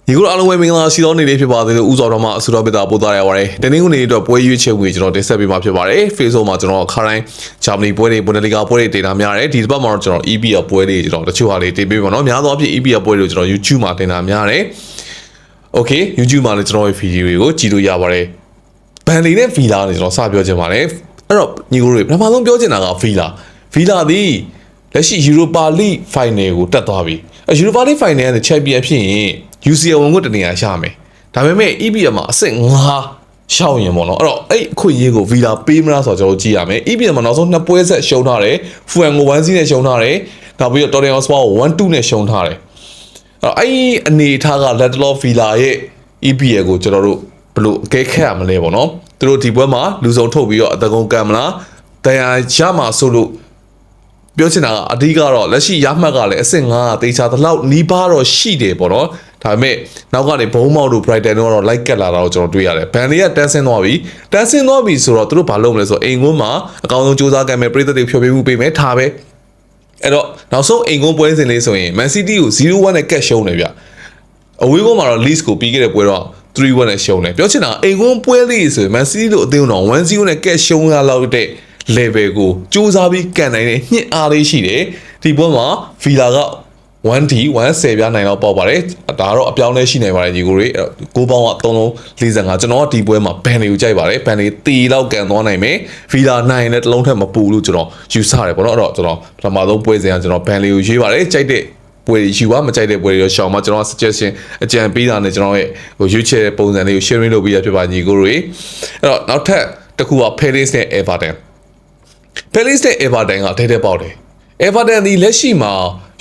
ဒီကုအားလုံးပဲမင်္ဂလာရှိသောနေ့လေးဖြစ်ပါသေးတယ်ဥစွာတော်မှာအဆူတော်ပိတာပို့သားရပါတယ်တနင်္ဂနွေနေ့အတွက်ပွဲရွေးချယ်ဝင်ကျွန်တော်တင်ဆက်ပေးမှာဖြစ်ပါတယ် Facebook မှာကျွန်တော်ခါတိုင်းဂျာမနီပွဲတွေဘွန်ဒလီဂါပွဲတွေတင်တာများတယ်ဒီတစ်ပတ်မှာတော့ကျွန်တော် EPL ပွဲတွေကျွန်တော်တချို့ဟာတွေတင်ပေးပါတော့များသောအားဖြင့် EPL ပွဲတွေကိုကျွန်တော် YouTube မှာတင်တာများတယ် Okay YouTube မှာလည်းကျွန်တော်ရဲ့ video တွေကိုကြည့်လို့ရပါတယ်ဘန်လီနဲ့ Villa နဲ့ကျွန်တော်စပြောချင်ပါတယ်အဲ့တော့ညီကိုတွေပထမဆုံးပြောချင်တာက Villa သည်လက်ရှိ Europa League Final ကိုတက်သွားပြီEuropa League Final နဲ့ Champion ဖြစ်ရင် UCL ဝင်ကိုတနေရာရမယ်ဒါပေမဲ့ EPL မှာအဆင့်5ရှောက်ရင်ပေါ့နော်အဲ့တော့အဲ့အခွင့်အရေးကို Villa ပေးမလားဆိုတော့ကျွန်တော်ကြည့်ရမယ် EPL မှာနောက်ဆုံး2ပွဲဆက်ရှုံးထားတယ် Fulham ကို 1-0 နဲ့ရှုံးထားတယ်နောက်ပြီးတော့ Tottenham Hotspur ကို 1-2 နဲ့ရှုံးထားတယ်အဲ့အနေထားက Ledlow Villa ရဲ့ EPL ကိုကျွန်တော်တို့ဘယ်လိုအကဲခတ်ရမလဲပေါ့နော်သူတို့ဒီပွဲမှာလူစုံထုတ်ပြီးတော့အတကုံကံမလားတရားရမှာဆိုလို့ပြောချင်တာကအဓိကတော့လက်ရှိရမှတ်ကလည်းအဆင့်5တေချာတလောက်နီးပါးတော့ရှိတယ်ပေါ့နော်ဒါပေမဲ့နောက်ကနေဘုံမောက်တို့ Brighton တို့ကတော့ like ကတ်လာတာကိုကျွန်တော်တွေ့ရတယ်ဘန်လေးကတန်းဆင်းသွားပြီဆိုတော့သူတို့ဘာလုပ်မလဲဆိုတော့အိမ်ကွန်းမှာအကောင်းဆုံးစူးစမ်းကံမဲ့ပရိသတ်တွေဖြောပြမှုပေးမယ်ထားပဲအဲ့တော့နောက်ဆုံးအိမ်ကွန်းပွဲစဉ်လေးဆိုရင် Man City ကို 0-1 နဲ့ကတ်ရှုံးတယ်ဗျအဝေးကွန်းမှာတော့ Leeds ကိုပြီးခဲ့တဲ့ပွဲတော့3-1 နဲ့ရှုံးတယ်ပြောချင်တာအိမ်ကွန်းပွဲလေးဆိုရင် Man City တို့အသင်းတော် 1-0 နဲ့ကတ်ရှုံးရလောက်တဲ့ level ကိုစူးစမ်းပြီးကန်နိုင်တဲ့ညှစ်အားလေးရှိတယ်ဒီပွဲမှာ Villa က 1D 110ပြားနိုင်တော့ပေါက်ပါတယ်ဒါတော့အပြောင်းလဲရှိနေပါတယ်ညီကိုတွေကိုပေါင်းက3လုံး45ကျွန်တော်ကဒီပွဲမှာဘန်လေးကိုကြိုက်ပါတယ်ဘန်လေးတီလောက်ကန်သွားနိုင်မယ် Villa နိုင်နဲ့တလုံးထက်မပူလို့ကျွန်တော်ယူဆတယ်ပေါ့နော်အဲ့တော့ကျွန်တော်ပထမဆုံးပွဲစဉ်ကကျွန်တော်ဘန်လေးကိုရွေးပါတယ်ကြိုက်တဲ့ပွဲယူပါမကြိုက်တဲ့ပွဲတွေရောရှောင်မှာကျွန်တော် suggestion အကြံပေးတာနဲ့ကျွန်တော်ရဲ့ဟိုရွေးချယ်ပုံစံလေးကို sharing လုပ်ပေးရဖြစ်ပါညီကိုတွေအဲ့တော့နောက်ထပ်တစ်ခုက Palace နဲ့ Everton Palace နဲ့ Everton ကတဲပေါက်တယ် Everton ဒီလက်ရှိမှာ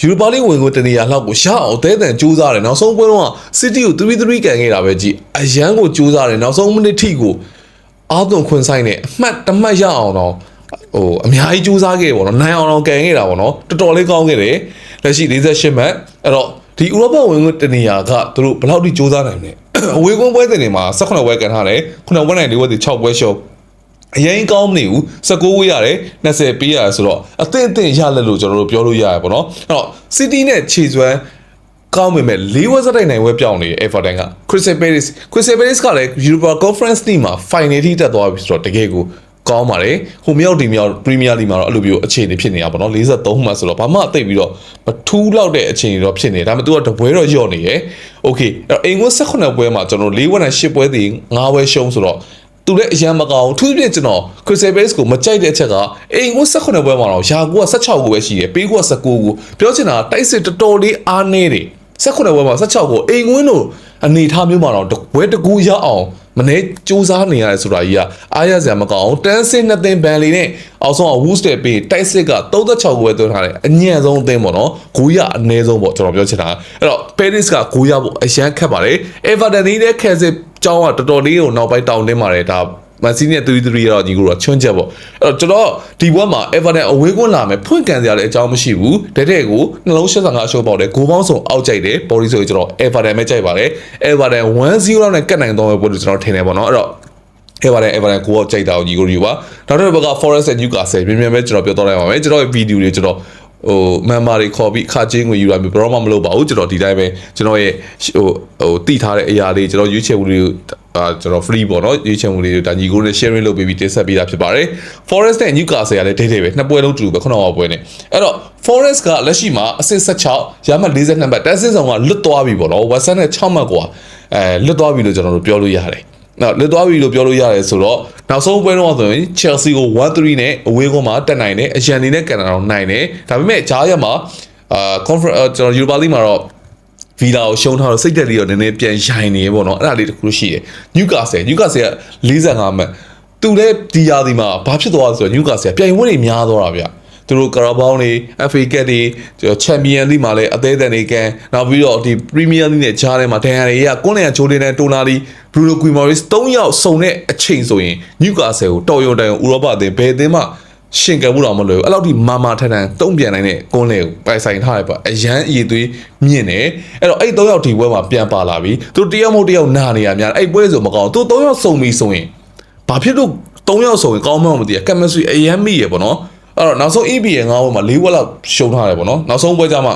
Europa League ဝင်ကိုတနေရာလောက်ကိုရအောင်တဲတန်စူးစမ်းတယ်နောက်ဆုံးပွဲတော့ City ကို 3-3 ကန်ခဲ့တာပဲကြည်အရန်ကိုစူးစမ်းတယ်နောက်ဆုံးမိနစ်ထိကိုအားသွန်ခွင်ဆိုင်နဲ့အမှတ်တမှတ်ရအောင်တော့ဟိုအများကြီးစူးစမ်းခဲ့ပေါ့နော်နိုင်အောင်တော့ကန်ခဲ့တာပေါ့နော်တော်တော်လေးကောင်းခဲ့တယ်လက်ရှိ48မှတ်အဲ့တော့ဒီဥရောပဝင်ကိုတနေရာကသူတို့ဘယ်လောက်ထိစူးစမ်းနိုင်လဲအဝေးကွန်းပွဲစဉ်တွေမှာ18ပွဲကန်ထားတယ်9ပွဲနိုင်4ပွဲစီ6ပွဲရှုံးအရင်ကောင်းမနေဘူး19ဝေးရတယ်20ပေးရတယ်ဆိုတော့အသင့်ရလက်လို့ကျွန်တော်တို့ပြောလို့ရရပေါ့နော်အဲ့တော့ City နဲ့ခြေစွမ်းကောင်းပေမဲ့၄ဝက်စတိုက်နိုင်ဝဲပြောင်းနေတယ် Everton က Crystal Palace ကလည်း Europa Conference League မှာ final ထိတက်သွားပြီဆိုတော့တကယ်ကိုကောင်းပါတယ်ဟိုမြောက်ဒီမြောက် Premier League မှာတော့အဲ့လိုမျိုးအခြေအနေဖြစ်နေတာပေါ့နော်43မှတ်ဆိုတော့ဘာမှအသိပြီးတော့မထူးလောက်တဲ့အခြေအနေတော့ဖြစ်နေဒါပေမဲ့သူကတပွဲတော့ညော့နေရယ် Okay အဲ့တော့အိမ်ကွန်း18ပွဲမှာကျွန်တော်4ဝက်နဲ့10ပွဲတည်9ပွဲရှုံးဆိုတော့သူလည်းအရန်မကောင်းသူပြည့်ကျွန်တော် Crystal Palace ကိုမကြိုက်တဲ့အချက်ကအိမ်ကို18ပွဲမှာတော့ရာကိုက16ကိုပဲရှိတယ်ပေးကိုက19ကိုပြောချင်တာတိုက်စစ်တော်တော်လေးအားနေတယ်18ပွဲမှာ16ကိုအိမ်ကွင်းတို့အနေထားမျိုးမှာတော့ဘွဲတကူရအောင်မနေ့စူးစမ်းနေရတယ်ဆိုတာကြီးကအားရစရာမကောင်းတန်းစင်းနှစ်သိန်းဘန်လီနဲ့အောက်ဆုံးက Wooster ပေးတိုက်စစ်က36ကိုပဲသွင်းထားတယ်အညံ့ဆုံးအသင်းပေါ့နော်ဂိုးရအနည်းဆုံးပေါ့ကျွန်တော်ပြောချင်တာအဲ့တော့ Paris ကဂိုးရဖို့အရန်ခက်ပါတယ် Everton နဲ့ခဲစစ်ကျောင်းကတော်တော်လေးကိုနောက်ပိုင်းတောင်းတင်းပါတယ်ဒါMan City နဲ့3-3တော့ညီကိုတော့ချွန်းချက်ပေါ့အဲ့တော့ကျွန်တော်ဒီဘွဲမှာ Everton အဝေးကွန်းလာမယ်ဖွင့်ကန်စရာလည်းအကြောင်းမရှိဘူးတဲ့ကိုနှလုံး85အရှုံးပေါက်တယ်ဂိုးပေါင်းစုံအောက်ကြိုက်တယ်ဘော်ဒီဆိုကျွန်တော် Everton ပဲကြိုက်ပါတယ် Everton 1-0လောက်နဲ့ကတ်နိုင်တော့မယ်ပို့လို့ကျွန်တော်ထင်တယ်ပေါ့နော်အဲ့တော့ Everton ကိုကြိုက်တာကိုညီကိုယူပါနောက်တစ်ဘက်က Forest နဲ့ Newcastle မြင်ပဲကျွန်တော်ပြောတော့လိုက်ပါမယ်ကျွန်တော်ရဲ့ဗီဒီယိုတွေကျွန်တော်ဟိုမန်မာတွေခေါ်ပြီးခါချင်းကိုယူရမျိုးဘယ်တော့မှမလုပ်ပါဘူးကျွန်တော်ဒီတိုင်းပဲကျွန်တော်ရဲ့ဟိုတိထားတဲ့အရာလေးကျွန်တော်ရွေးချယ်မှုတွေကျွန်တော် free ပေါ့နော်ရွေးချယ်မှုလေးတွေဒါညီကိုနဲ့ sharing လုပ်ပြီးတင်ဆက်ပေးတာဖြစ်ပါတယ် Forest နဲ့ Newcastle ကလည်းဒိတ်ပဲနှစ်ပွဲလုံးတူပဲခုနကပွဲနဲ့အဲ့တော့ Forest ကလက်ရှိမှာအဆင့်16ရမှတ်42မှတ်တက်စစ်ဆောင်ကလွတ်သွားပြီပေါ့နော် West Ham နဲ့6မှတ်กว่าလွတ်သွားပြီလို့ကျွန်တော်တို့ပြောလို့ရတယ်နော်လွတ်သွားပြီလို့ပြောလို့ရတယ်ဆိုတော့နောက်ဆုံးပွဲတော့ဆိုရင် Chelsea ကို 1-3 နဲ့အဝေးကွန်းမှာတက်နိုင်တယ်အရန်နေနဲ့ကန်တာတော့နိုင်တယ်ဒါပေမဲ့ဂျားရက်မှာconference ကျွန်တော် Europa League မှာတော့ Villa ကိုရှုံးထားတော့စိတ်သက်လေးတော့နည်းနည်းပြန်ရိုင်နေပေါ့နော်အဲ့ဒါလေးတစ်ခုရှိတယ် Newcastle က45မှတ်သူလည်းဒီယာဒီမှာဘာဖြစ်သွားလဲဆိုတော့ Newcastle ပြိုင်ပွဲတွေများသွားတာဗျသူတို့ကာရာဘောင်းတွေ FA Cup တွေချန်ပီယံလိမှာလည်းအသေးအံတွေကန်နောက်ပြီးတော့ဒီ Premier League နဲ့ဂျားထဲမှာဒန်ယာတွေကကွန်းလျံချိုးတင်တဲ့တိုနာလီ Bruno Guimaraes 3ယောက်စုံတဲ့အချိန်ဆိုရင် Newcastle ကိုတော်ရုံတန်ဥရောပအသင်းဘယ်အသင်းမှရှင်ကပ်မှုတော့မလို့အဲ့လောက်ထိမာမာထန်ထန်တုံ့ပြန်နိုင်တဲ့ကွန်းလေကိုပိုင်ဆိုင်ထားရပါအရန်အည်သွေးမြင့်တယ်အဲ့တော့အဲ့3ယောက်ဒီပွဲမှာပြန်ပါလာပြီသူတယောက်မဟုတ်တယောက်နာနေရများအဲ့ပွဲဆိုမကောင်းသူ3ယောက်စုံပြီဆိုရင်ဘာဖြစ်လို့3ယောက်စုံရင်ကောင်းမှမသိရကက်မစထရီအရန်မိရပေါ့နော်အဲ့တော့နောက်ဆုံး EPL 9ပွဲမှာ4ပွဲလောက်ရှုံးထားတယ်ပေါ့နော်နောက်ဆုံးပွဲကြမှာ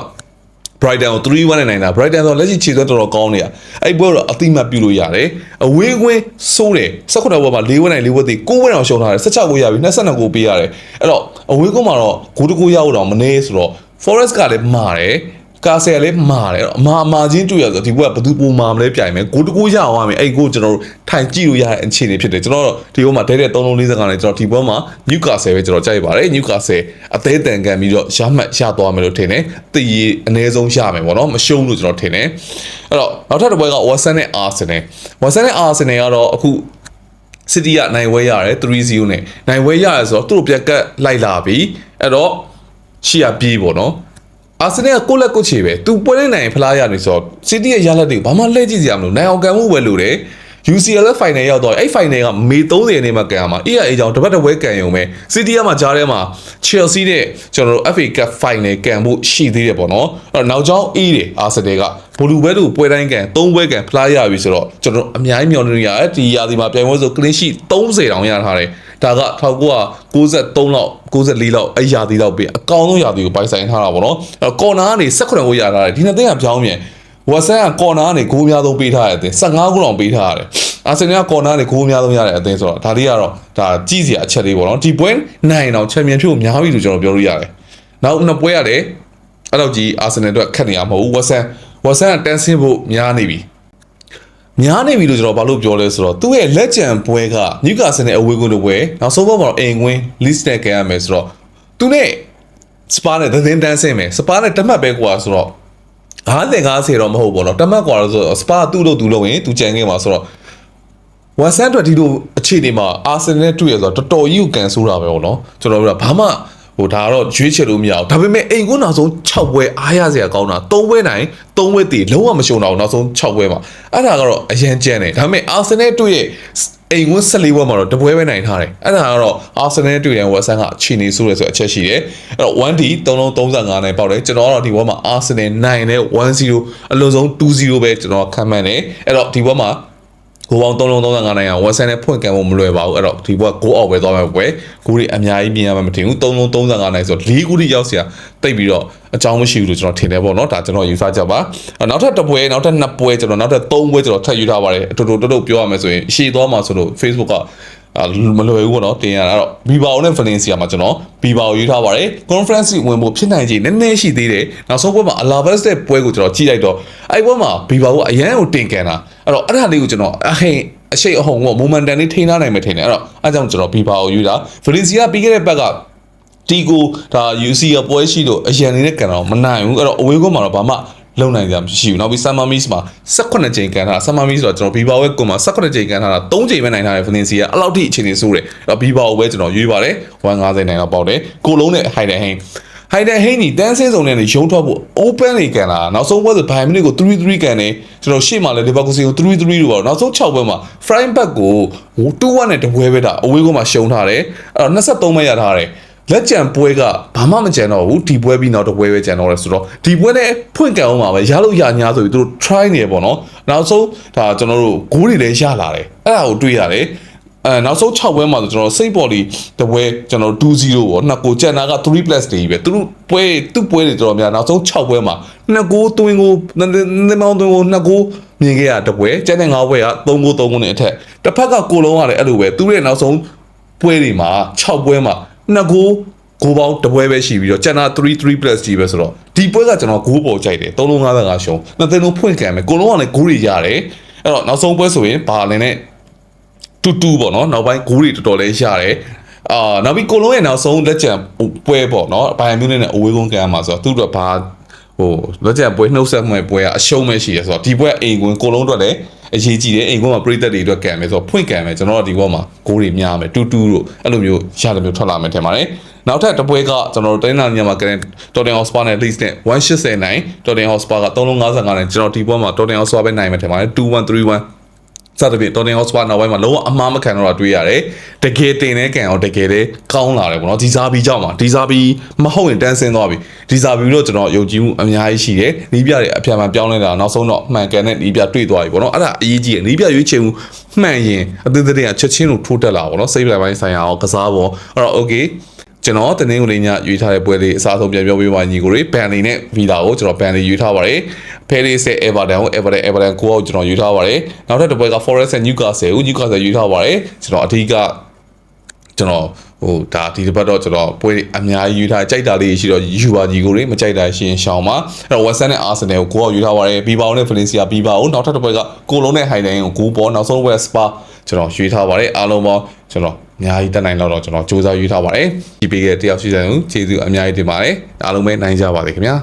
Brighton ကို3-1နဲ့နိုင်တာ Brighton ဆိုလက်ရှိခြေစွမ်းတော်တော်ကောင်းနေတာအဲ့ပွဲတော့အတိမတ်ပြုလို့ရတယ်အဝေးကွင်းစိုးတယ်18ပွဲမှာ4-1နိုင်4-1သေး9-1အောင်ရှုံးထားတယ်16ကိုရပြီ22ကိုပေးရတယ်အဲ့တော့အဝေးကွင်းမှာတော့ဂိုးတစ်ကိုရအောင်တော့မနေဆိုတော့ Forest ကလည်းမာတယ်ကာဆယ်လည်းမာတယ်အမာချင်းတွေ့ရဆိုဒီဘက်ကဘယ်သူပုံမာမလဲပြိုင်မယ်ဂိုးတကူရအောင်ရမယ်အဲ့ကိုကျွန်တော်တို့ထိုင်ကြည့်လို့ရတဲ့အခြေအနေဖြစ်တယ်ကျွန်တော်တို့ဒီဘက်မှာဒဲတဲ့3-4နဲ့ကျွန်တော်ဒီဘက်မှာ Newcastle ပဲကျွန်တော်ကြိုက်ပါတယ် Newcastle အသေးတန်ကန်ပြီးတော့ရမှတ်ရသွားမယ်လို့ထင်တယ်တည်ရအနည်းဆုံးရမယ်ပေါ့နော်မရှုံးလို့ကျွန်တော်ထင်တယ်အဲ့တော့နောက်ထပ်တစ်ပွဲက Watson နဲ့ Arsenal ကတော့အခု City ကနိုင်ဝဲရတယ် 3-0 နဲ့နိုင်ဝဲရတယ်ဆိုတော့သူတို့ပြက်ကတ်လိုက်လာပြီအဲ့တော့ရှေ့ရပြေးပေါ့နော်အာဆင်နယ်ကကိုလက်ကိုချေပဲသူပွဲနေနိုင်ဖလားရနေဆိုတော့ City ရဲ့ရလဒ်တွေဘာမှလှည့်ကြည့်စရာမလိုနိုင်အောင်ကန်မှုပဲလို့တယ် UCL final ရောက်တော့အဲ့ final ကမေ30ရက်နေ့မှာကန်ရမှာ EA အကြောင်းတပတ်တစ်ပွဲကန်ရုံပဲ City ကမှကြားထဲမှာ Chelsea နဲ့ကျွန်တော်တို့ FA Cup final ကန်ဖို့ရှိသေးတယ်ပေါ့နော်အဲ့တော့နောက်ကြောင်းအေးတယ်အာဆင်နယ်ကဘလူးဘဲတို့ပွဲတိုင်းကန်3ပွဲကန်ဖလားရပြီဆိုတော့ကျွန်တော်တို့အများကြီးမျှော်လင့်နေရတယ်ဒီရာသီမှာပြိုင်ပွဲဆို clean sheet 30တောင်ရထားတယ်ဒါက1993လောက်94လောက်အဲ့ရာသီလောက်ပြင်အကောင်ဆုံးရာသီကိုပိုင်ဆိုင်ထားတာပေါ့နော်အဲ့တော့ကော်နာကနေ18ကိုရထားတယ်ဒီနှစ်သိန်းကပြောင်းပြန်ဝက်ဆန်ကကော်နာကနေဂိုးများဆုံးပေးထားတဲ့အသင်း15ခုလောက်ပေးထားရတယ်အာဆင်နယ်ကကော်နာကနေဂိုးများဆုံးရတဲ့အသင်းဆိုတော့ဒါလေးကတော့ဒါကြည့်စရာအချက်လေးပေါ့နော်ဒီပွဲနိုင်အောင်ချန်ပီယံဖြစ်ဖို့များပြီလို့ကျွန်တော်ပြောလို့ရတယ်နောက်နှစ်ပွဲရတယ်အဲ့တော့ကြီးအာဆင်နယ်အတွက်ခက်နေရမဟုတ်ဘူးဝက်ဆန်ကတန်းဆင်းဖို့များနေပြီလို့ကျွန်တော်ဘာလို့ပြောလဲဆိုတော့သူ့ရဲ့လက်ကျန်ပွဲက Newcastle နဲ့အဝေးကွင်းတို့ပွဲနောက်ဆုံးပွဲမှာတော့အိမ်ကွင်း Leeds နဲ့ကန်ရမယ်ဆိုတော့သူနဲ့ Spurs နဲ့သတင်းတန်းဆင်းမယ် Spurs နဲ့တမတ်ပဲကွာဆိုတော့50-50တော့မဟုတ်ဘူးเนาะတမတ်ကွာလို့ဆိုတော့ Spurs သူ့လို့သူလို့ရင်သူကြံခဲ့မှာဆိုတော့ဝန်ဆန်အတွက်ဒီလိုအခြေအနေမှာ Arsenal နဲ့တွေ့ရဆိုတော့တော်တော်ကြီးကိုကန်ဆိုးတာပဲပေါ့เนาะကျွန်တော်တို့ကဘာမှဟိုဒါကတော့ရွေးချယ်လို့မရအောင်ဒါပေမဲ့အိမ်ကွန်းနောက်ဆုံး6ပွဲအားရစရာကောင်းတာ3ပွဲနိုင်3ပွဲတည်လုံးဝမရှုံတော့နောက်ဆုံး6ပွဲမှာအဲ့ဒါကတော့အရန်ကျန်းတယ်ဒါပေမဲ့ Arsenal တွေ့ရဲ့အိမ်ကွန်း14ပွဲမှာတော့တပွဲပဲနိုင်ထားတယ်အဲ့ဒါကတော့ Arsenal တွေ့တဲ့ဝက်ဆန်ကခြေနေဆိုးတယ်ဆိုအချက်ရှိတယ်အဲ့တော့ 1D 335နဲ့ပေါက်တယ်ကျွန်တော်ကတော့ဒီဘက်မှာ Arsenal နိုင်နဲ့ 1-0 အလုံးစုံ 2-0 ပဲကျွန်တော်ခံမှန်းတယ်အဲ့တော့ဒီဘက်မှာကိုပေါင်း335နိုင်အောင်ဝက်ဆန်နဲ့ဖွင့်ကန်ဖို့မလွယ်ပါဘူးအဲ့တော့ဒီဘက်က6အောက်ပဲသွားမှာပဲကိုတွေအများကြီးမြင်ရမှာမထင်ဘူး335နိုင်ဆို4ခုထိရောက်เสียတိတ်ပြီးတော့အကြောင်းမရှိဘူးလို့ကျွန်တော်ထင်တယ်ပေါ့နော်ဒါကျွန်တော်ယူဆချက်ပါနောက်ထပ်တစ်ပွဲနောက်ထပ်2ပွဲကျွန်တော်နောက်ထပ်3ပွဲကျွန်တော်ထပ်ယူထားပါတယ်အတူတူပြောရမယ်ဆိုရင်ရှေ့သွားမှာဆိုလို့ Facebook ကမလွယ်ဘူးပေါ့နော်တင်ရတာအဲ့တော့ Bilbao နဲ့ Valencia မှာကျွန်တော် Bilbao ယူထားပါတယ် Conference ဝင်ဖို့ဖြစ်နိုင်ခြေနည်းနည်းရှိသေးတယ်နောက်ဆုံးပွဲမှာ Alaves တဲ့ပွဲကိုကျွန်တော်ကြည့်လိုက်တော့အဲ့ပွဲမှာ Bilbao ကအရန်ကိုတင်ကန်တာအဲ့တော့အဲ့ဒါလေးကိုကျွန်တော်အရှိတ်အဟုန်ပေါ့ momentum လေးထိန်းထားနိုင်မယ်ထင်တယ်အဲ့တော့အဲ့ကြောင့်ကျွန်တော် Bilbao ယူတာ Valencia ပြီးခဲ့တဲ့ဘက်ကတီကိုဒါ UC ကပွဲရှိလို့အရန်နေတဲ့ကန်တော့မနိုင်ဘူးအဲ့တော့အဝေးကွန်းမှာတော့ဘာမှလုံနိုင်ကြမရှိဘူးနောက်ပြီး Summer Miss မှာ18ချိန်ကန်ထားတာ Summer Miss ဆိုတော့ကျွန်တော် Bilbao ရဲ့ကွန်မှာ18ချိန်ကန်ထားတာ3ချိန်ပဲနိုင်ထားတယ် Valencia အဲ့လောက်ထိအခြေအနေဆိုးတယ်အဲ့တော့ Bilbao ပဲကျွန်တော်ရွေးပါတယ်150နိုင်တော့ပေါက်တယ်ကိုလုံးနဲ့ Hayden Hayne ညီတန်းစင်းစုံနဲ့ရုံထွက်ဖို့ open လေးကန်လာနောက်ဆုံးပွဲဆိုဘိုင်မိနစ်ကို3-3ကန်နေကျွန်တော်ရှေ့မှာလည်း Leverkusen ကို3-3လို့ပေါ့နောက်ဆုံး6ပွဲမှာ Freiburg ကို2-1နဲ့တပွဲပဲတာအဝေးကွန်းမှာရှုံးထားတယ်အဲ့တော့23မဲရထားတယ်လက်ကျန်ပွဲကဘာမှမကြံတော့ဘူးဒီပွဲပြီးနောက်တစ်ပွဲပဲကြံတော့တယ်ဆိုတော့ဒီပွဲနဲ့ဖွင့်ကန်အောင်ပါပဲရလို့ရညာဆိုပြီးသူတို့ try နေပေါ့နော်နောက်ဆုံးဒါကျွန်တော်တို့ဂိုးတွေလည်းရလာတယ်အဲ့ဒါကိုတွေ့ရတယ်နောက်ဆုံး6ပွဲမှာဆိုကျွန်တော်စိတ်ပေါ်လီတပွဲကျွန်တော်2-0ပေါ့နှစ်ကိုကျန်တာက3+ တွေပဲသူတို့ပွဲသူ့ပွဲတွေတော်တော်များနောက်ဆုံး6ပွဲမှာ2ဂိုးသွင်းကိုနှစ်မောင်းသွင်းကို2ဂိုးမြင်ခဲ့ရတပွဲကျန်တဲ့9ပွဲက3ဂိုး3ဂိုးနဲ့အထက်တစ်ဖက်ကကိုလုံးကလည်းအဲ့လိုပဲသူ့ရဲ့နောက်ဆုံးပွဲတွေမှာ6ပွဲမှာ2ဂိုးပေါင်းတပွဲပဲရှိပြီးတော့ကျန်တာ3+ ကြီးပဲဆိုတော့ဒီပွဲကကျွန်တော်ဂိုးပေါ်ကြိုက်တယ်355ရှုံးနှစ်သိန်းလုံးဖွင့်ကန်မယ်ကိုလုံးကလည်းဂိုးတွေရတယ်အဲ့တော့နောက်ဆုံးပွဲဆိုရင်ဘာလဲနဲ့တူပေါ့နော်နောက်ပိုင်းဂိုးတွေတော်တော်လေးရတယ်နောက်ပြီးကိုလုံးရဲ့နောက်ဆုံးလက်ကျန်ပွဲပေါ့နော်ဘိုင်မြူးနဲ့အဝေးကုန်းကန်ရမှာဆိုတော့သူ့အတွက်ဘာလက်ကျန်ပွဲနှုတ်ဆက်မှပွဲကအရှုံးပဲရှိရဆိုတော့ဒီပွဲအိမ်ကွင်းကိုလုံးအတွက်လည်းအရေးကြီးတယ်အိမ်ကွင်းမှာပရိသတ်တွေအတွက်ကန်မယ်ဆိုတော့ဖွင့်ကန်မယ်ကျွန်တော်တို့ဒီဘောမှာဂိုးတွေများမယ်တူလို့အဲ့လိုမျိုးရတယ်မျိုးထွက်လာမယ်ထင်ပါတယ်နောက်ထပ်တစ်ပွဲကကျွန်တော်တို့တိုင်းနာညမှာကန် Tottenham Hotspur နဲ့ Leeds နဲ့180နိုင် Tottenham Hotspur က355နဲ့ကျွန်တော်ဒီပွဲမှာ Tottenham Hotspur ပဲနိုင်မယ်ထင်ပါတယ် 2-1 3-1စသဖြင့် Tottenham Hotspur နောက်ပိုင်းမှာလုံးဝအမှားမခံတော့တာတွေ့ရတယ်တကယ်တင်တဲ့ကန်အောင်တကယ်လည်းကောင်းလာတယ်ပေါ့နော်ဒီဇာဘီကြောင့်ပါဒီဇာဘီမဟုတ်ရင်တန်းဆင်းသွားပြီဒီဇာဘီတော့ကျွန်တော်ယုံကြည်မှုအများကြီးရှိတယ်နီးပြတွေအပြန်မှပြောင်းလဲတာနောက်ဆုံးတော့မှန်ကန်တဲ့နီးပြတွေ့သွားပြီပေါ့နော်အဲ့ဒါအရေးကြီးတယ်နီးပြရွေးချယ်မှုမှန်ရင်အသင်းတွေကချက်ချင်းလို့ထိုးတက်လာပေါ့နော်စိတ်ပလိုက်ပိုင်းဆိုင်ရာရောကစားပေါ့အဲ့တော့ okay ကျွန်တော်တနင်္ဂနွေညရွေးထားတဲ့ပွဲလေးအစားဆုံးပြန်ပြောပေးပါညီကိုတွေဘန်လီနဲ့ဗီလာကိုကျွန်တော်ဘန်လီရွေးထားပါတယ်ဖဲလေးဆက် Everton ကို Everton ကိုကျွန်တော်ရွေးထားပါတယ်နောက်ထပ်တစ်ပွဲက Forest နဲ့ Newcastle ကို Newcastle ရွေးထားပါတယ်ကျွန်တော်အဓိကကျွန်တော်ဒါဒီတစ်ပတ်တော့ကျွန်တော်ပွဲအများကြီးယူထားကြိုက်တာလေးရှိတော့ယူပါညီကိုတွေမကြိုက်တာရှင်ရှောင်းပါအဲ့တော့ West Ham နဲ့ Arsenal ကိုယူထားပါတယ် Bilbao နဲ့ Valencia Bilbao နောက်ထပ်တစ်ပွဲကကိုလုံးနဲ့ Highland ကို9ပေါ်နောက်ဆုံးပွဲ Spa ကျွန်တော်ယူထားပါတယ်အားလုံးပေါင်းကျွန်တော်အများကြီးတက်နိုင်တော့ကျွန်တော်စူးစမ်းယူထားပါတယ်ဒီပေးခဲ့တယောက်ရှိတဲ့ကျေးဇူးအများကြီးတင်ပါတယ်အားလုံးပဲနိုင်ကြပါစေခင်ဗျာ